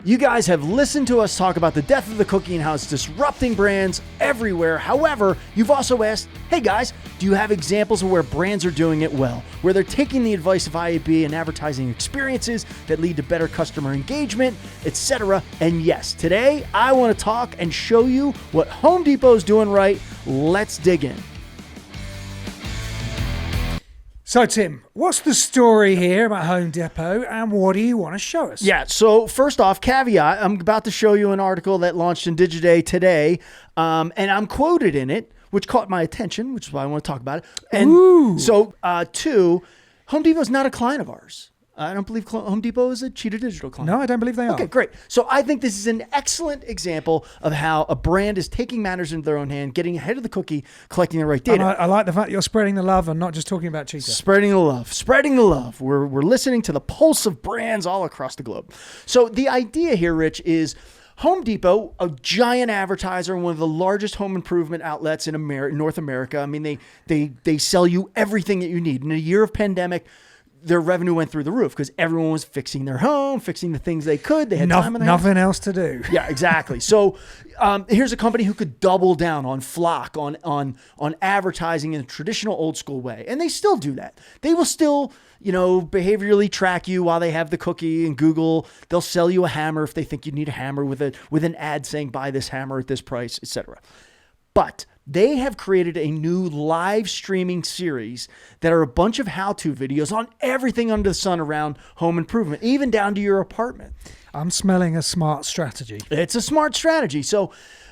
You guys have listened to us talk about the death of the cookie and how it's disrupting brands everywhere. However, you've also asked, hey guys, do you have examples of where brands are doing it well, where they're taking the advice of IAB and advertising experiences that lead to better customer engagement, etc.? And yes, today I want to talk and show you what Home Depot is doing right. Let's dig in. So, Tim, what's the story here about Home Depot and what do you want to show us? Yeah, so first off, caveat, I'm about to show you an article that launched in Digiday today, and I'm quoted in it, which caught my attention, which is why I want to talk about it. And so, two, Home Depot is not a client of ours. I don't believe Home Depot is a Cheetah Digital client. No, I don't believe they are. Okay, great. So I think this is an excellent example of how a brand is taking matters into their own hand, getting ahead of the cookie, collecting the right data. And I like the fact that you're spreading the love and not just talking about Cheetah. Spreading the love. Spreading the love. We're listening to the pulse of brands all across the globe. So the idea here, Rich, is Home Depot, a giant advertiser, one of the largest home improvement outlets in North America. I mean, they sell you everything that you need. In a year of pandemic, their revenue went through the roof because everyone was fixing their home, fixing the things they could. They had time on their hands. Nothing else to do. Yeah, exactly. So here's a company who could double down on flock, on advertising in a traditional old school way. And they still do that. They will still, behaviorally track you while they have the cookie and Google. They'll sell you a hammer if they think you need a hammer with an ad saying buy this hammer at this price, etc. But they have created a new live streaming series that are a bunch of how-to videos on everything under the sun around home improvement, even down to your apartment. I'm smelling a smart strategy. It's a smart strategy.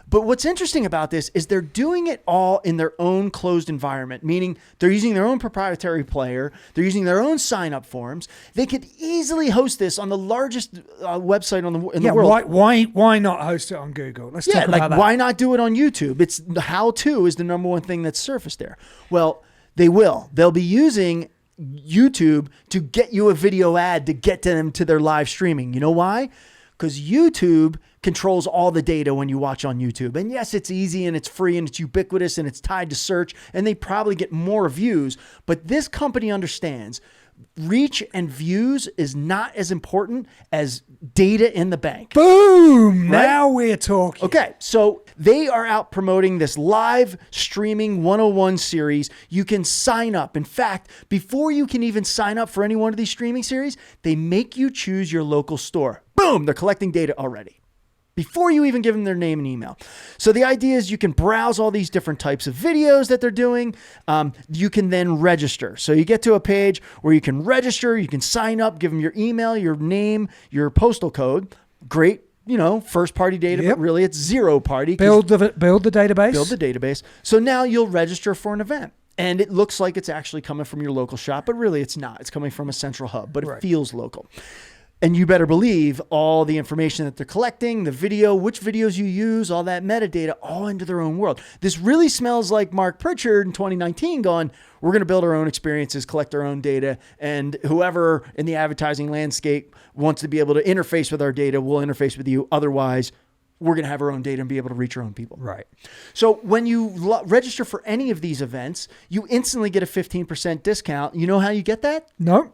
But what's interesting about this is they're doing it all in their own closed environment, meaning they're using their own proprietary player. They're using their own sign-up forms. They could easily host this on the largest website in the world. Why not host it on Google? Let's talk about that. Why not do it on YouTube? It's the how-to is the number one thing that's surfaced there. Well, they will. They'll be using YouTube to get you a video ad to get them to their live streaming. You know why? Because YouTube controls all the data when you watch on YouTube. And yes, it's easy and it's free and it's ubiquitous and it's tied to search and they probably get more views. But this company understands reach and views is not as important as data in the bank. Boom! Right? Now we're talking. Okay, so they are out promoting this live streaming 101 series. You can sign up. In fact, before you can even sign up for any one of these streaming series, they make you choose your local store. Boom! They're collecting data already before you even give them their name and email. So the idea is you can browse all these different types of videos that they're doing. You can then register. So you get to a page where you can register, you can sign up, give them your email, your name, your postal code. Great, first party data, but really it's zero party. Build the database. Build the database. So now you'll register for an event. And it looks like it's actually coming from your local shop, but really it's not. It's coming from a central hub, but it feels local. And you better believe all the information that they're collecting, the video, which videos you use, all that metadata, all into their own world. This really smells like Mark Pritchard in 2019 going, we're going to build our own experiences, collect our own data, and whoever in the advertising landscape wants to be able to interface with our data will interface with you. Otherwise, we're going to have our own data and be able to reach our own people. Right. So when you register for any of these events, you instantly get a 15% discount. You know how you get that? No.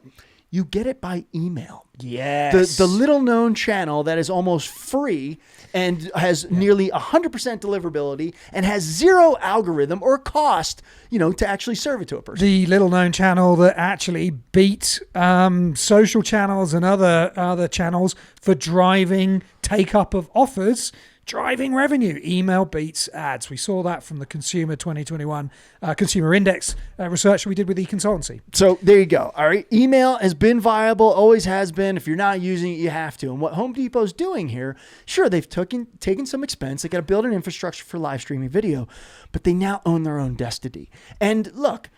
You get it by email. Yes. The little known channel that is almost free and has nearly 100% deliverability and has zero algorithm or cost, to actually serve it to a person. The little known channel that actually beat social channels and other channels for driving take up of offers, driving revenue. Email beats ads. We saw that from the Consumer 2021 Consumer Index research we did with eConsultancy. So there you go. All right. Email has been viable, always has been. If you're not using it, you have to. And what Home Depot's doing here, sure, they've taken some expense. They got to build an infrastructure for live streaming video, but they now own their own destiny. And look,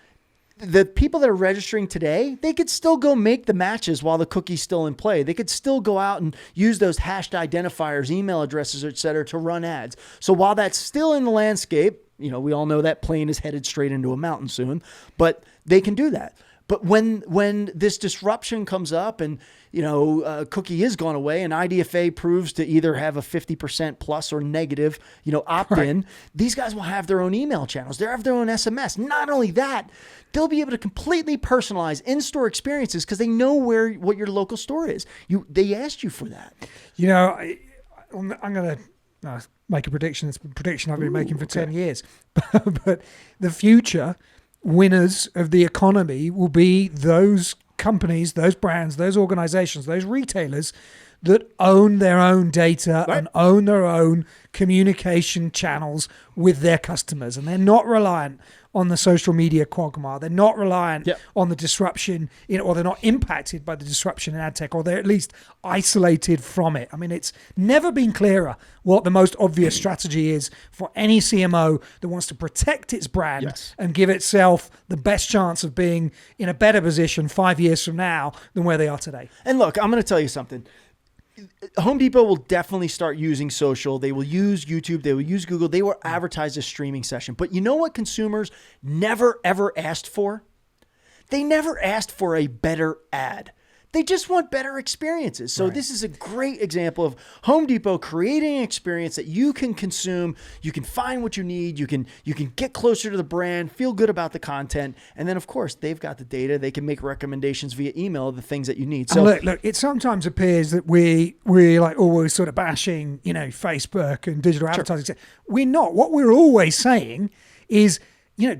the people that are registering today, they could still go make the matches while the cookie's still in play. They could still go out and use those hashed identifiers, email addresses, et cetera, to run ads. So while that's still in the landscape, we all know that plane is headed straight into a mountain soon, but they can do that. But when this disruption comes up and cookie is gone away and IDFA proves to either have a 50% plus or negative, opt-in, Right. these guys will have their own email channels. They'll have their own SMS. Not only that, they'll be able to completely personalize in-store experiences because they know what your local store is. They asked you for that. I'm going to make a prediction. It's a prediction I've been making for 10 years. But the future winners of the economy will be those companies, those brands, those organizations, those retailers that own their own data Right. and own their own communication channels with their customers. And they're not reliant on the social media quagmire. They're not reliant Yep. on the disruption, or they're not impacted by the disruption in ad tech, or they're at least isolated from it. I mean, it's never been clearer what the most obvious strategy is for any CMO that wants to protect its brand Yes. and give itself the best chance of being in a better position 5 years from now than where they are today. And look, I'm going to tell you something. Home Depot will definitely start using social. They will use YouTube. They will use Google. They will advertise a streaming session. But you know what consumers never, ever asked for? They never asked for a better ad. They just want better experiences. So this is a great example of Home Depot creating an experience that you can consume. You can find what you need. You can get closer to the brand, feel good about the content. And then, of course, they've got the data. They can make recommendations via email of the things that you need. So And look, it sometimes appears that we're like always sort of bashing, Facebook and digital advertising. We're not. What we're always saying is,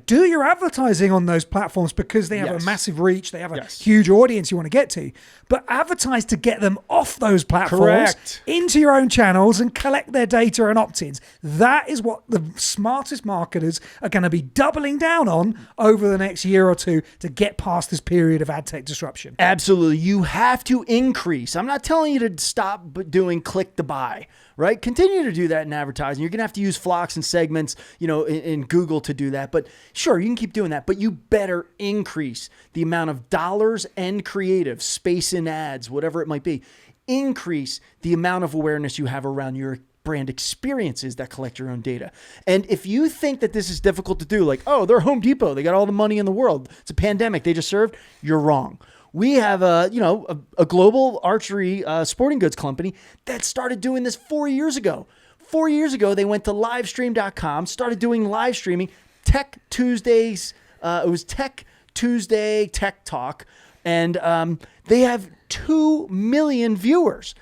do your advertising on those platforms because they have Yes. a massive reach. They have a Yes. huge audience you want to get to. But advertise to get them off those platforms Correct. into your own channels and collect their data and opt-ins. That is what the smartest marketers are going to be doubling down on over the next year or two to get past this period of ad tech disruption. absolutely, you have to increase. I'm not telling you to stop doing click to buy, right? Continue to do that in advertising. You're going to have to use flocks and segments, in Google to do that. But sure, you can keep doing that, but you better increase the amount of dollars and creative space in ads, whatever it might be. Increase the amount of awareness you have around your brand experiences that collect your own data. And if you think that this is difficult to do, like, oh, they're Home Depot, they got all the money in the world, it's a pandemic they just served, you're wrong. We have a global archery sporting goods company that started doing this 4 years ago. 4 years ago, they went to livestream.com, started doing live streaming, Tech Tuesdays. It was Tech Tuesday, Tech Talk, and they have 2 million viewers.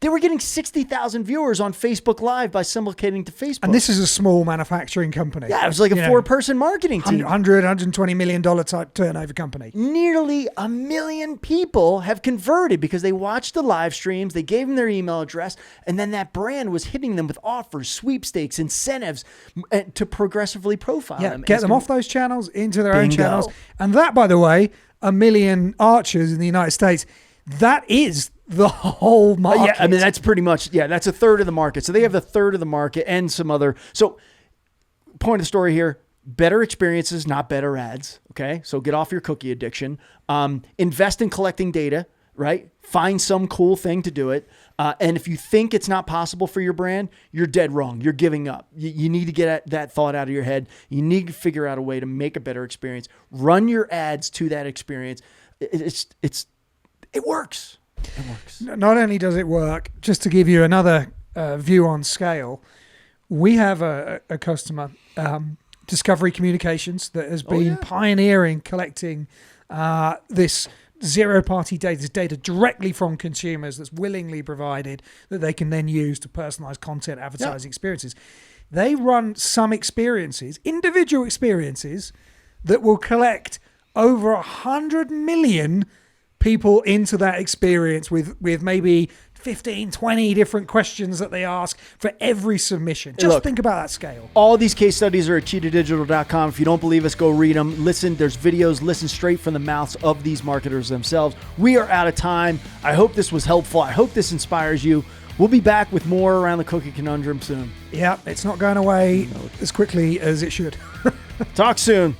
They were getting 60,000 viewers on Facebook Live by simulcating to Facebook. And this is a small manufacturing company. yeah, it was like a 4-person marketing team. $120 million type turnover company. Nearly 1 million people have converted because they watched the live streams, they gave them their email address, and then that brand was hitting them with offers, sweepstakes, incentives to progressively profile Yeah, them. get them off those channels into their own Bingo. channels. And that, by the way, 1 million archers in the United States, that is the whole market. Yeah, I mean, that's pretty much, that's a third of the market. So they have a third of the market and some other. So point of the story here, better experiences, not better ads. Okay. So get off your cookie addiction. Invest in collecting data, right? Find some cool thing to do it. And if you think it's not possible for your brand, you're dead wrong. You're giving up. You need to get that thought out of your head. You need to figure out a way to make a better experience. Run your ads to that experience. It works. It works. Not only does it work, just to give you another view on scale, we have a customer, Discovery Communications, that has been pioneering collecting this zero-party data, this data directly from consumers that's willingly provided that they can then use to personalize content, advertising experiences. They run some experiences, individual experiences, that will collect over 100 million people into that experience with maybe 15, 20 different questions that they ask for every submission. Just Look, think about that scale. all these case studies are at cheetahdigital.com. If you don't believe us, go read them. Listen, there's videos. Listen straight from the mouths of these marketers themselves. We are out of time. I hope this was helpful. I hope this inspires you. We'll be back with more around the cookie conundrum soon. Yeah, it's not going away as quickly as it should. Talk soon.